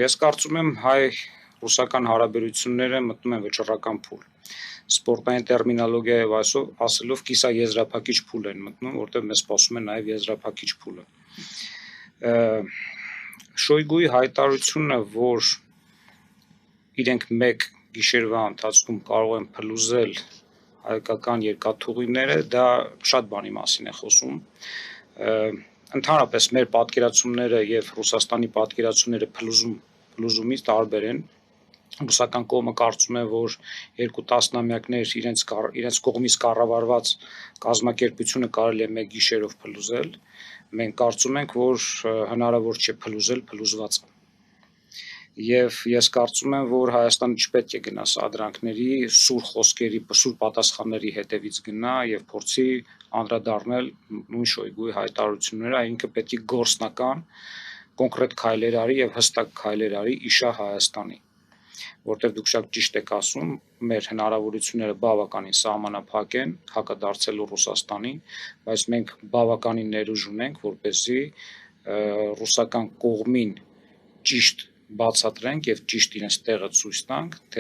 Ես կարծում եմ հայ-ռուսական հարաբերությունները մտնում են վճռական փուլ։ Սպորտային տերմինոլոգիայով ասելով կիսաեզրափակիչ փուլ են մտնում, որտեղ մեզ սպասում է նաև եզրափակիչ փուլը։ Շոյգուի հայտարարությունը, որ իրենք մեկ գիշերվա ընթացքում կարող են փլուզել հայկական երկաթուղիները, դա շատ բանի մասին է խոսում։ Ընդհանրապես մեր պատկերացումները եւ Ռուսաստանի պատկերացումները փլուզումից տարբեր են։ Ռուսական կողմը կարծում է, որ 2 տասնամյակներ իրենց կողմից կառավարված կազմակերպությունը կարելի է մեկ գիշերով փլուզել։ Մենք կարծում ենք, որ հնարավոր չէ փլուզել փլուզվածը։ Եվ ես կարծում եմ, որ Հայաստանը չպետք է գնա սադրանքների, սուր խոսքերի, սուր պատասխանների հետևից գնա եւ փորձի անդրադառնալ նույն Շոյգուի հայտարարությունները, ինքը պետք է գործնական կոնկրետ քայլեր արի եւ հստակ քայլեր արի իշա Հայաստանի, որտեղ դուք շատ ճիշտ եք ասում, մեր հնարավորությունները բավականին սահմանափակ են հակադարձելու Ռուսաստանին, բայց մենք բավականին ներուժ ունենք, որպեսզի ռուսական կողմին ճիշտ բացատրենք եւ ճիշտ իրենց տեղը ցույց տանք, թե